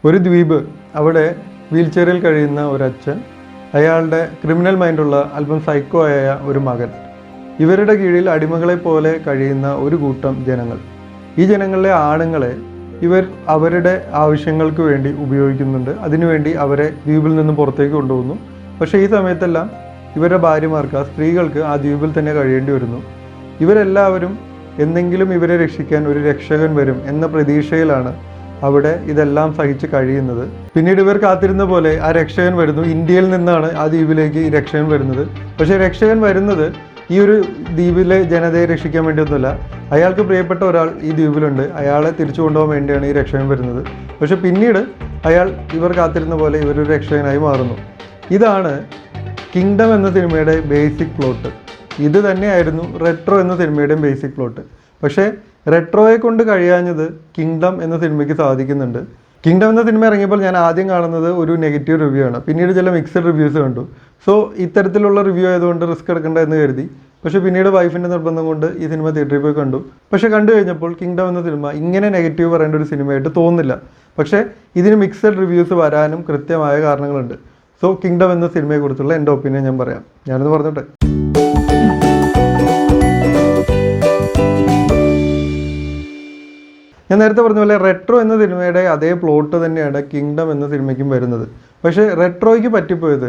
ഒരു ദ്വീപ്, അവിടെ വീൽ ചെയറിൽ കഴിയുന്ന ഒരച്ഛൻ, അയാളുടെ ക്രിമിനൽ മൈൻഡുള്ള അല്പം സൈക്കോ ആയ ഒരു മകൻ, ഇവരുടെ കീഴിൽ അടിമകളെ പോലെ കഴിയുന്ന ഒരു കൂട്ടം ജനങ്ങൾ. ഈ ജനങ്ങളിലെ ആണുങ്ങളെ ഇവർ അവരുടെ ആവശ്യങ്ങൾക്ക് വേണ്ടി ഉപയോഗിക്കുന്നുണ്ട്. അതിനുവേണ്ടി അവരെ ദ്വീപിൽ നിന്നും പുറത്തേക്ക് കൊണ്ടുപോകുന്നു. പക്ഷേ ഈ സമയത്തെല്ലാം ഇവരുടെ ഭാര്യമാർക്ക്, ആ സ്ത്രീകൾക്ക് ആ ദ്വീപിൽ തന്നെ കഴിയേണ്ടി വരുന്നു. ഇവരെല്ലാവരും എന്തെങ്കിലും ഇവരെ രക്ഷിക്കാൻ ഒരു രക്ഷകൻ വരും എന്ന പ്രതീക്ഷയിലാണ് അവിടെ ഇതെല്ലാം സഹിച്ച് കഴിയുന്നത്. പിന്നീട് ഇവർ കാത്തിരുന്ന പോലെ ആ രക്ഷകൻ വരുന്നു. ഇന്ത്യയിൽ നിന്നാണ് ആ ദ്വീപിലേക്ക് ഈ രക്ഷകൻ വരുന്നത്. പക്ഷേ രക്ഷകൻ വരുന്നത് ഈ ഒരു ദ്വീപിലെ ജനതയെ രക്ഷിക്കാൻ വേണ്ടിയൊന്നുമല്ല. അയാൾക്ക് പ്രിയപ്പെട്ട ഒരാൾ ഈ ദ്വീപിലുണ്ട്, അയാളെ തിരിച്ചു കൊണ്ടുപോകാൻ വേണ്ടിയാണ് ഈ രക്ഷകൻ വരുന്നത്. പക്ഷെ പിന്നീട് അയാൾ ഇവർ കാത്തിരുന്ന പോലെ ഇവരൊരു രക്ഷകനായി മാറുന്നു. ഇതാണ് കിങ്ഡം എന്ന സിനിമയുടെ ബേസിക് പ്ലോട്ട്. ഇത് തന്നെയായിരുന്നു റെട്രോ എന്ന സിനിമയുടെയും ബേസിക് പ്ലോട്ട്. പക്ഷേ റെട്രോയെ കൊണ്ട് കഴിയാഞ്ഞത് കിങ്ഡം എന്ന സിനിമയ്ക്ക് സാധിക്കുന്നുണ്ട്. കിങ്ഡം എന്ന സിനിമ ഇറങ്ങിയപ്പോൾ ഞാൻ ആദ്യം കാണുന്നത് ഒരു നെഗറ്റീവ് റിവ്യൂ ആണ്. പിന്നീട് ചില മിക്സഡ് റിവ്യൂസ് കണ്ടു. സോ ഇത്തരത്തിലുള്ള റിവ്യൂ ആയതുകൊണ്ട് റിസ്ക് എടുക്കേണ്ട എന്ന് കരുതി. പക്ഷേ പിന്നീട് വൈഫിൻ്റെ നിർബന്ധം കൊണ്ട് ഈ സിനിമ തിയേറ്ററിൽ പോയി കണ്ടു. പക്ഷേ കണ്ടു കഴിഞ്ഞപ്പോൾ കിങ്ഡം എന്ന സിനിമ ഇങ്ങനെ നെഗറ്റീവ് പറയേണ്ട ഒരു സിനിമയായിട്ട് തോന്നുന്നില്ല. പക്ഷേ ഇതിന് മിക്സഡ് റിവ്യൂസ് വരാനും കൃത്യമായ കാരണങ്ങളുണ്ട്. സോ കിങ്ഡം എന്ന സിനിമയെക്കുറിച്ചുള്ള എൻ്റെ ഒപ്പീനിയൻ ഞാൻ പറയാം. ഞാനൊന്ന് പറഞ്ഞോട്ടെ. ഞാൻ നേരത്തെ പറഞ്ഞ പോലെ റെട്രോ എന്ന സിനിമയുടെ അതേ പ്ലോട്ട് തന്നെയാണ് കിങ്ഡം എന്ന സിനിമയ്ക്കും വരുന്നത്. പക്ഷേ റെട്രോയ്ക്ക് പറ്റിപ്പോയത്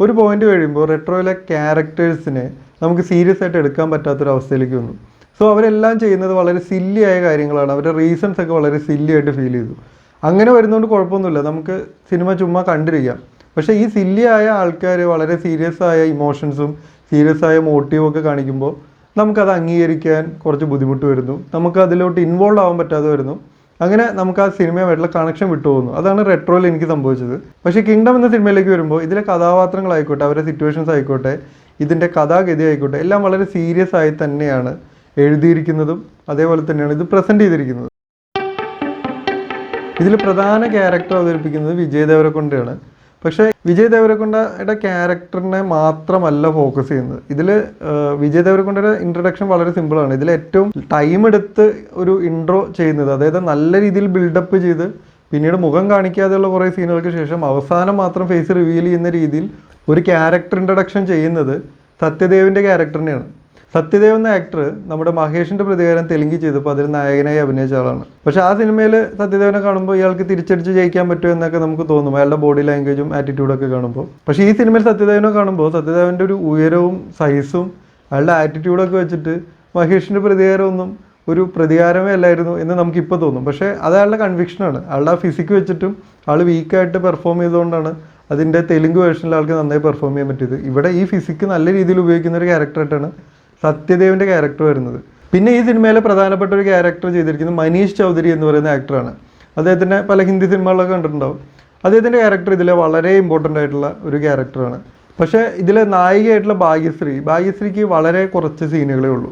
ഒരു പോയിന്റ് കഴിയുമ്പോൾ റെട്രോയിലെ ക്യാരക്ടേഴ്സിനെ നമുക്ക് സീരിയസ് ആയിട്ട് എടുക്കാൻ പറ്റാത്തൊരവസ്ഥയിലേക്ക് വന്നു. സോ അവരെല്ലാം ചെയ്യുന്നത് വളരെ സില്ലി ആയ കാര്യങ്ങളാണ്. അവരുടെ റീസൺസ് ഒക്കെ വളരെ സില്ലി ആയിട്ട് ഫീൽ ചെയ്തു. അങ്ങനെ വരുന്നതുകൊണ്ട് കുഴപ്പമൊന്നുമില്ല, നമുക്ക് സിനിമ ചുമ്മാ കണ്ടിരിക്കാം. പക്ഷേ ഈ സില്ലി ആയ ആൾക്കാർ വളരെ സീരിയസ് ആയ ഇമോഷൻസും സീരിയസ് ആയ മോട്ടീവും ഒക്കെ കാണിക്കുമ്പോൾ നമുക്കത് അംഗീകരിക്കാൻ കുറച്ച് ബുദ്ധിമുട്ട് വരുന്നു. നമുക്ക് അതിലോട്ട് ഇൻവോൾവ് ആവാൻ പറ്റാതെ വരുന്നു. അങ്ങനെ നമുക്ക് ആ സിനിമയുമായിട്ടുള്ള കണക്ഷൻ വിട്ടുപോകുന്നു. അതാണ് റെട്രോയിൽ എനിക്ക് സംഭവിച്ചത്. പക്ഷേ കിങ്ഡം എന്ന സിനിമയിലേക്ക് വരുമ്പോൾ ഇതിലെ കഥാപാത്രങ്ങളായിക്കോട്ടെ, അവരുടെ സിറ്റുവേഷൻസ് ആയിക്കോട്ടെ, ഇതിൻ്റെ കഥാഗതി ആയിക്കോട്ടെ, എല്ലാം വളരെ സീരിയസ് ആയി തന്നെയാണ് എഴുതിയിരിക്കുന്നതും അതേപോലെ തന്നെയാണ് ഇത് പ്രസൻറ്റ് ചെയ്തിരിക്കുന്നത്. ഇതിൽ പ്രധാന ക്യാരക്ടർ അവതരിപ്പിക്കുന്നത് വിജയ് ദേവരകൊണ്ടയാണ്. പക്ഷേ വിജയ് ദേവരകൊണ്ടയുടെ ക്യാരക്ടറിനെ മാത്രമല്ല ഫോക്കസ് ചെയ്യുന്നത്. ഇതിൽ വിജയ് ദേവരകൊണ്ടയുടെ ഇൻട്രഡക്ഷൻ വളരെ സിമ്പിളാണ്. ഇതിൽ ഏറ്റവും ടൈം എടുത്ത് ഒരു ഇൻട്രോ ചെയ്യുന്നത്, അതായത് നല്ല രീതിയിൽ ബിൽഡപ്പ് ചെയ്ത് പിന്നീട് മുഖം കാണിക്കാതെയുള്ള കുറേ സീനുകൾക്ക് ശേഷം അവസാനം മാത്രം ഫേസ് റിവീൽ ചെയ്യുന്ന രീതിയിൽ ഒരു ക്യാരക്ടർ ഇൻട്രഡക്ഷൻ ചെയ്യുന്നത് സത്യദേവിൻ്റെ ക്യാരക്ടറിനെയാണ്. സത്യദേവ് എന്ന ആക്ടർ നമ്മുടെ മഹേഷിൻ്റെ പ്രതികാരം തെലുങ്കിൽ ചെയ്തപ്പോൾ അതിൽ നായകനായി അഭിനയിച്ച ആളാണ്. പക്ഷേ ആ സിനിമയിൽ സത്യദേവനെ കാണുമ്പോൾ ഇയാൾക്ക് തിരിച്ചടിച്ച് ജയിക്കാൻ പറ്റുമോ എന്നൊക്കെ നമുക്ക് തോന്നും, അയാളുടെ ബോഡി ലാംഗ്വേജും ആറ്റിറ്റ്യൂഡൊക്കെ കാണുമ്പോൾ. പക്ഷേ ഈ സിനിമയിൽ സത്യദേവനെ കാണുമ്പോൾ സത്യദേവൻ്റെ ഒരു ഉയരവും സൈസും അയാളുടെ ആറ്റിറ്റ്യൂഡൊക്കെ വെച്ചിട്ട് മഹേഷിൻ്റെ പ്രതികാരമൊന്നും ഒരു പ്രതികാരമേ അല്ലായിരുന്നു എന്ന് നമുക്കിപ്പോൾ തോന്നും. പക്ഷേ അത് അയാളുടെ കൺവിക്ഷനാണ്. അയാളുടെ ആ ഫിസിക്ക് വെച്ചിട്ടും ആൾ വീക്കായിട്ട് പെർഫോം ചെയ്തുകൊണ്ടാണ് അതിൻ്റെ തെലുങ്ക് വേർഷനിൽ ആൾക്ക് നന്നായി പെർഫോം ചെയ്യാൻ പറ്റിയത്. ഇവിടെ ഈ ഫിസിക്ക് നല്ല രീതിയിൽ ഉപയോഗിക്കുന്ന ഒരു ക്യാരക്ടറായിട്ടാണ് സത്യദേവിൻ്റെ ക്യാരക്ടർ വരുന്നത്. പിന്നെ ഈ സിനിമയിലെ പ്രധാനപ്പെട്ട ഒരു ക്യാരക്ടർ ചെയ്തിരിക്കുന്നത് മനീഷ് ചൗധരി എന്ന് പറയുന്ന ആക്ടറാണ്. അദ്ദേഹത്തിൻ്റെ പല ഹിന്ദി സിനിമകളൊക്കെ കണ്ടിട്ടുണ്ടാവും. അദ്ദേഹത്തിൻ്റെ ക്യാരക്ടർ ഇതിലെ വളരെ ഇമ്പോർട്ടൻ്റ് ആയിട്ടുള്ള ഒരു ക്യാരക്ടറാണ്. പക്ഷേ ഇതിലെ നായികയായിട്ടുള്ള ഭാഗ്യശ്രീക്ക് വളരെ കുറച്ച് സീനുകളേ ഉള്ളൂ.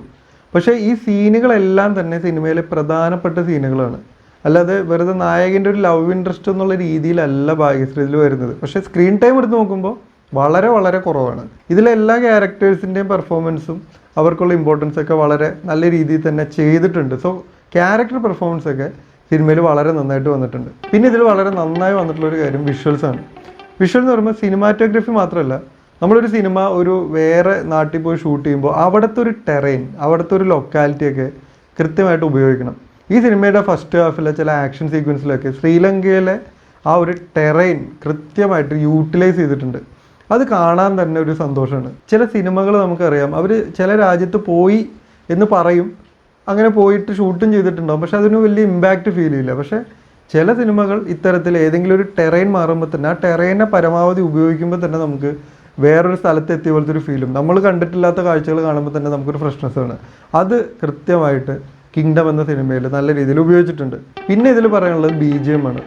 പക്ഷേ ഈ സീനുകളെല്ലാം തന്നെ സിനിമയിലെ പ്രധാനപ്പെട്ട സീനുകളാണ്. അല്ലാതെ വെറുതെ നായകൻ്റെ ഒരു ലവ് ഇൻട്രസ്റ്റ് എന്നുള്ള രീതിയിലല്ല ഭാഗ്യശ്രീ ഇതിൽ വരുന്നത്. പക്ഷേ സ്ക്രീൻ ടൈം എടുത്ത് നോക്കുമ്പോൾ വളരെ വളരെ കുറവാണ്. ഇതിലെ എല്ലാ ക്യാരക്ടേഴ്സിൻ്റെയും പെർഫോമൻസും അവർക്കുള്ള ഇമ്പോർട്ടൻസ് ഒക്കെ വളരെ നല്ല രീതിയിൽ തന്നെ ചെയ്തിട്ടുണ്ട്. സോ ക്യാരക്ടർ പെർഫോമൻസ് ഒക്കെ സിനിമയിൽ വളരെ നന്നായിട്ട് വന്നിട്ടുണ്ട്. പിന്നെ ഇതിൽ വളരെ നന്നായി വന്നിട്ടുള്ളൊരു കാര്യം വിഷ്വൽസാണ്. വിഷ്വൽ എന്ന് പറയുമ്പോൾ സിനിമാറ്റോഗ്രഫി മാത്രമല്ല, നമ്മളൊരു സിനിമ ഒരു വേറെ നാട്ടിൽ പോയി ഷൂട്ട് ചെയ്യുമ്പോൾ അവിടുത്തെ ഒരു ടെറൈൻ, അവിടുത്തെ ഒരു ലൊക്കാലിറ്റിയൊക്കെ കൃത്യമായിട്ട് ഉപയോഗിക്കണം. ഈ സിനിമയുടെ ഫസ്റ്റ് ഹാഫിലെ ചില ആക്ഷൻ സീക്വൻസിലൊക്കെ ശ്രീലങ്കയിലെ ആ ഒരു ടെറൈൻ കൃത്യമായിട്ട് യൂട്ടിലൈസ് ചെയ്തിട്ടുണ്ട്. അത് കാണാൻ തന്നെ ഒരു സന്തോഷമാണ്. ചില സിനിമകൾ നമുക്കറിയാം, അവർ ചില രാജ്യത്ത് പോയി എന്ന് പറയും, അങ്ങനെ പോയിട്ട് ഷൂട്ടും ചെയ്തിട്ടുണ്ടാകും, പക്ഷെ അതിന് വലിയ ഇമ്പാക്റ്റ് ഫീൽ ചെയ്യില്ല. പക്ഷേ ചില സിനിമകൾ ഇത്തരത്തിൽ ഏതെങ്കിലും ഒരു ടെറൈൻ മാറുമ്പോൾ തന്നെ ആ ടെറൈനെ പരമാവധി ഉപയോഗിക്കുമ്പോൾ തന്നെ നമുക്ക് വേറൊരു സ്ഥലത്ത് എത്തിയ പോലത്തെ ഒരു ഫീലും, നമ്മൾ കണ്ടിട്ടില്ലാത്ത കാഴ്ചകൾ കാണുമ്പോൾ തന്നെ നമുക്കൊരു ഫ്രഷ്നെസ്സാണ്. അത് കൃത്യമായിട്ട് കിങ്ഡം എന്ന സിനിമയിൽ നല്ല രീതിയിൽ ഉപയോഗിച്ചിട്ടുണ്ട്. പിന്നെ ഇതിൽ പറയാനുള്ളത് BGM ആണ്.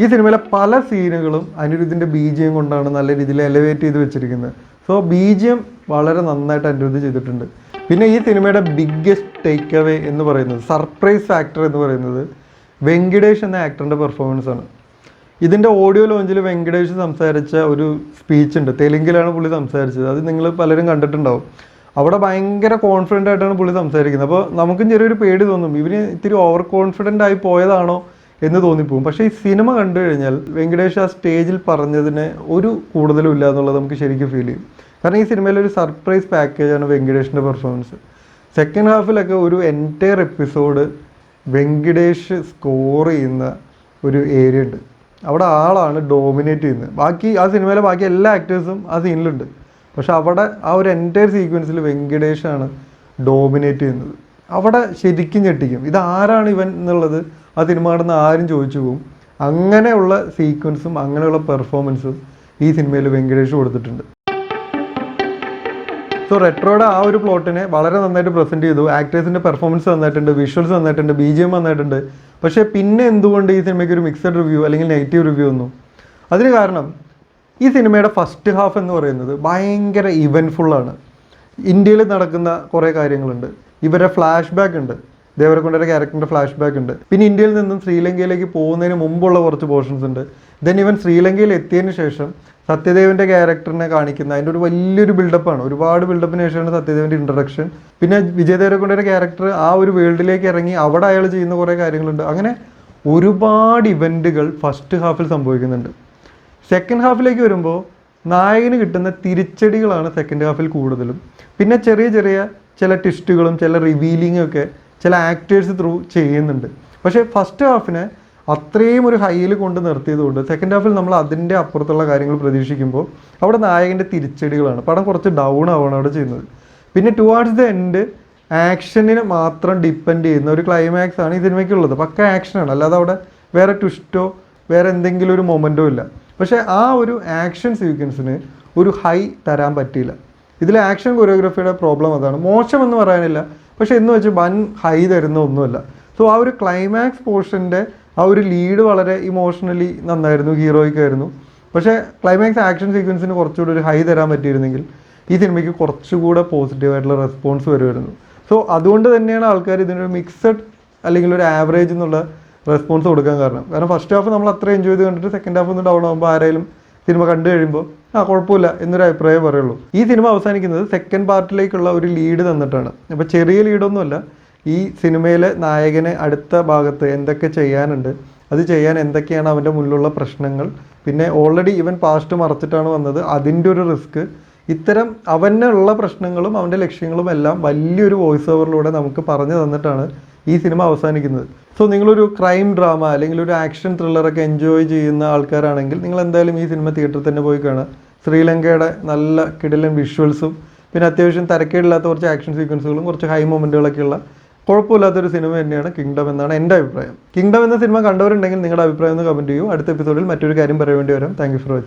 ഈ സിനിമയിലെ പല സീനുകളും അനിരുദ്ധിൻ്റെ BGM കൊണ്ടാണ് നല്ല രീതിയിൽ എലവേറ്റ് ചെയ്ത് വെച്ചിരിക്കുന്നത്. സോ BGM വളരെ നന്നായിട്ട് അനിരുദ്ധ് ചെയ്തിട്ടുണ്ട്. പിന്നെ ഈ സിനിമയുടെ ബിഗ്ഗസ്റ്റ് ടേക്ക് അവേ എന്ന് പറയുന്നത്, സർപ്രൈസ് ഫാക്ടർ എന്ന് പറയുന്നത് വെങ്കിടേഷ് എന്ന ആക്ടറിൻ്റെ പെർഫോമൻസ് ആണ്. ഇതിൻ്റെ ഓഡിയോ ലോഞ്ചിൽ വെങ്കിടേഷ് സംസാരിച്ച ഒരു സ്പീച്ച് ഉണ്ട്, തെലുങ്കിലാണ് പുള്ളി സംസാരിച്ചത്. അത് നിങ്ങൾ പലരും കണ്ടിട്ടുണ്ടാവും. അവിടെ ഭയങ്കര കോൺഫിഡൻ്റ് ആയിട്ടാണ് പുള്ളി സംസാരിക്കുന്നത്. അപ്പോൾ നമുക്കും ചെറിയൊരു പേടി തോന്നും, ഇവന് ഇത്തിരി ഓവർ കോൺഫിഡൻ്റ് ആയി പോയതാണോ എന്ന് തോന്നിപ്പോകും. പക്ഷേ ഈ സിനിമ കണ്ടു കഴിഞ്ഞാൽ വെങ്കടേഷ് ആ സ്റ്റേജിൽ പറഞ്ഞതിന് ഒരു കൂടുതലും ഇല്ല എന്നുള്ളത് നമുക്ക് ശരിക്കും ഫീൽ ചെയ്യും. കാരണം ഈ സിനിമയിൽ ഒരു സർപ്രൈസ് പാക്കേജാണ് വെങ്കടേഷിൻ്റെ പെർഫോമൻസ്. സെക്കൻഡ് ഹാഫിലൊക്കെ ഒരു എൻറ്റയർ എപ്പിസോഡ് വെങ്കടേഷ് സ്കോർ ചെയ്യുന്ന ഒരു ഏരിയ ഉണ്ട്. അവിടെ ആളാണ് ഡോമിനേറ്റ് ചെയ്യുന്നത്. ബാക്കി ആ സിനിമയിലെ ബാക്കി എല്ലാ ആക്ടേഴ്സും ആ സീനിലുണ്ട്. പക്ഷെ അവിടെ ആ ഒരു എൻറ്റയർ സീക്വൻസിൽ വെങ്കടേഷാണ് ഡോമിനേറ്റ് ചെയ്യുന്നത്. അവിടെ ശരിക്കും ഞെട്ടിക്കും, ഇത് ആരാണ് ഇവൻ എന്നുള്ളത് ആ സിനിമ കാണുന്ന ആരും ചോദിച്ചു പോകും. അങ്ങനെയുള്ള സീക്വൻസും അങ്ങനെയുള്ള പെർഫോമൻസും ഈ സിനിമയിൽ വെങ്കടേഷ് കൊടുത്തിട്ടുണ്ട്. സോ റെട്രോയുടെ ആ ഒരു പ്ലോട്ടിനെ വളരെ നന്നായിട്ട് പ്രസൻറ്റ് ചെയ്തു. ആക്ടേഴ്സിൻ്റെ പെർഫോമൻസ് നന്നായിട്ടുണ്ട്, വിഷ്വൽസ് നന്നായിട്ടുണ്ട്, BGM നന്നായിട്ടുണ്ട്. പക്ഷേ പിന്നെ എന്തുകൊണ്ട് ഈ സിനിമയ്ക്ക് ഒരു മിക്സഡ് റിവ്യൂ അല്ലെങ്കിൽ നെഗറ്റീവ് റിവ്യൂ ഒന്നും? അതിന് കാരണം ഈ സിനിമയുടെ ഫസ്റ്റ് ഹാഫ് എന്ന് പറയുന്നത് ഭയങ്കര ഇവൻറ്റ്ഫുള്ളാണ്. ഇന്ത്യയിൽ നടക്കുന്ന കുറേ കാര്യങ്ങളുണ്ട്, ഇവരുടെ ഫ്ലാഷ് ബാക്ക് ഉണ്ട്, ദേവരക്കൊണ്ടയുടെ ക്യാരക്ടറിൻ്റെ ഫ്ലാഷ് ബാക്ക് ഉണ്ട്. പിന്നെ ഇന്ത്യയിൽ നിന്നും ശ്രീലങ്കയിലേക്ക് പോകുന്നതിന് മുമ്പുള്ള കുറച്ച് പോർഷൻസ് ഉണ്ട്. ദെൻ ഇവൻ ശ്രീലങ്കയിൽ എത്തിയതിന് ശേഷം സത്യദേവൻ്റെ ക്യാരക്ടറിനെ കാണിക്കുന്ന അതിൻ്റെ ഒരു വലിയൊരു ബിൽഡപ്പാണ്. ഒരുപാട് ബിൽഡപ്പിന് ശേഷമാണ് സത്യദേവൻ്റെ ഇൻട്രഡക്ഷൻ. പിന്നെ വിജയ് ദേവരക്കൊണ്ടയുടെ ക്യാരക്ടർ ആ ഒരു വേൾഡിലേക്ക് ഇറങ്ങി അവിടെ അയാൾ ചെയ്യുന്ന കുറേ കാര്യങ്ങളുണ്ട്. അങ്ങനെ ഒരുപാട് ഇവൻറ്റുകൾ ഫസ്റ്റ് ഹാഫിൽ സംഭവിക്കുന്നുണ്ട്. സെക്കൻഡ് ഹാഫിലേക്ക് വരുമ്പോൾ നായകന് കിട്ടുന്ന തിരിച്ചടികളാണ് സെക്കൻഡ് ഹാഫിൽ കൂടുതലും. പിന്നെ ചെറിയ ചെറിയ ചില ട്വിസ്റ്റുകളും ചില റിവീലിങ്ങും ഒക്കെ ചില ആക്ടേഴ്സ് ത്രൂ ചെയ്യുന്നുണ്ട്. പക്ഷേ ഫസ്റ്റ് ഹാഫിനെ അത്രയും ഒരു ഹൈയിൽ കൊണ്ട് നിർത്തിയതുകൊണ്ട് സെക്കൻഡ് ഹാഫിൽ നമ്മൾ അതിൻ്റെ അപ്പുറത്തുള്ള കാര്യങ്ങൾ പ്രതീക്ഷിക്കുമ്പോൾ അവിടെ നായകൻ്റെ തിരിച്ചടികളാണ്. പടം കുറച്ച് ഡൗൺ ആവുകയാണ് അവിടെ ചെയ്യുന്നത്. പിന്നെ ടുവാർഡ്സ് ദ എൻഡ് ആക്ഷനിനെ മാത്രം ഡിപ്പെൻഡ് ചെയ്യുന്ന ഒരു ക്ലൈമാക്സ് ആണ് ഈ സിനിമയ്ക്കുള്ളത്. പക്ക ആക്ഷനാണ്, അല്ലാതെ അവിടെ വേറെ ട്വിസ്റ്റോ വേറെ എന്തെങ്കിലും ഒരു മൊമെൻറ്റോ ഇല്ല. പക്ഷേ ആ ഒരു ആക്ഷൻ സീക്വൻസിന് ഒരു ഹൈ തരാൻ പറ്റിയില്ല. ഇതിൽ ആക്ഷൻ കൊറിയോഗ്രാഫിയുടെ പ്രോബ്ലം അതാണ്. മോശമെന്ന് പറയാനില്ല, പക്ഷേ എന്ന് വെച്ച് വൻ ഹൈ തരുന്ന ഒന്നുമല്ല. സോ ആ ഒരു ക്ലൈമാക്സ് പോർഷൻ്റെ ആ ഒരു ലീഡ് വളരെ ഇമോഷണലി നന്നായിരുന്നു, ഹീറോയ്ക്കായിരുന്നു. പക്ഷേ ക്ലൈമാക്സ് ആക്ഷൻ സീക്വൻസിന് കുറച്ചുകൂടി ഒരു ഹൈ തരാൻ പറ്റിയിരുന്നെങ്കിൽ ഈ സിനിമയ്ക്ക് കുറച്ചുകൂടെ പോസിറ്റീവായിട്ടുള്ള റെസ്പോൺസ് വരുമായിരുന്നു. സോ അതുകൊണ്ട് തന്നെയാണ് ആൾക്കാർ ഇതിനൊരു മിക്സഡ് അല്ലെങ്കിൽ ഒരു ആവറേജ് എന്നുള്ള റെസ്പോൺസ് കൊടുക്കാൻ കാരണം ഫസ്റ്റ് ഹാഫ് നമ്മൾ അത്ര എൻജോയ് ചെയ്ത് കണ്ടിട്ട് സെക്കൻഡ് ഹാഫ് ഒന്ന് ഡൗൺ ആകുമ്പോൾ ആരെങ്കിലും സിനിമ കണ്ടു കഴിയുമ്പോൾ കുഴപ്പമില്ല എന്നൊരു അഭിപ്രായം പറയുള്ളൂ. ഈ സിനിമ അവസാനിക്കുന്നത് സെക്കൻഡ് പാർട്ടിലേക്കുള്ള ഒരു ലീഡ് തന്നിട്ടാണ്. അപ്പോൾ ചെറിയ ലീഡൊന്നുമല്ല, ഈ സിനിമയിലെ നായകന് അടുത്ത ഭാഗത്ത് എന്തൊക്കെ ചെയ്യാനുണ്ട്, അത് ചെയ്യാൻ എന്തൊക്കെയാണ് അവൻ്റെ മുന്നിലുള്ള പ്രശ്നങ്ങൾ, പിന്നെ ഓൾറെഡി ഇവൻ പാസ്റ്റ് മറച്ചിട്ടാണ് വന്നത്, അതിൻ്റെ ഒരു റിസ്ക്, ഇത്തരം അവനുള്ള പ്രശ്നങ്ങളും അവൻ്റെ ലക്ഷ്യങ്ങളും എല്ലാം വലിയൊരു വോയിസ് ഓവറിലൂടെ നമുക്ക് പറഞ്ഞു തന്നിട്ടാണ് ഈ സിനിമ അവസാനിക്കുന്നത്. സോ നിങ്ങളൊരു ക്രൈം ഡ്രാമ അല്ലെങ്കിൽ ഒരു ആക്ഷൻ ത്രില്ലറൊക്കെ എൻജോയ് ചെയ്യുന്ന ആൾക്കാരാണെങ്കിൽ നിങ്ങൾ എന്തായാലും ഈ സിനിമ തിയേറ്ററിൽ തന്നെ പോയി കാണുക. ശ്രീലങ്കയുടെ നല്ല കിടിലൻ വിഷ്വൽസും പിന്നെ അത്യാവശ്യം തരക്കേടില്ലാത്ത കുറച്ച് ആക്ഷൻ സീക്വൻസുകളും കുറച്ച് ഹൈ മൊമെൻറ്റുകളൊക്കെയുള്ള കുഴപ്പമില്ലാത്തൊരു സിനിമ തന്നെയാണ് കിങ്ഡം എന്നാണ് എൻ്റെ അഭിപ്രായം. കിങ്ഡം എന്ന സിനിമ കണ്ടവരുണ്ടെങ്കിൽ നിങ്ങളുടെ അഭിപ്രായം ഒന്ന് കമൻറ്റ് ചെയ്യൂ. അടുത്ത എപ്പിസോഡിൽ മറ്റൊരു കാര്യം പറയാൻ വേണ്ടി വരാം. Thank you for watching.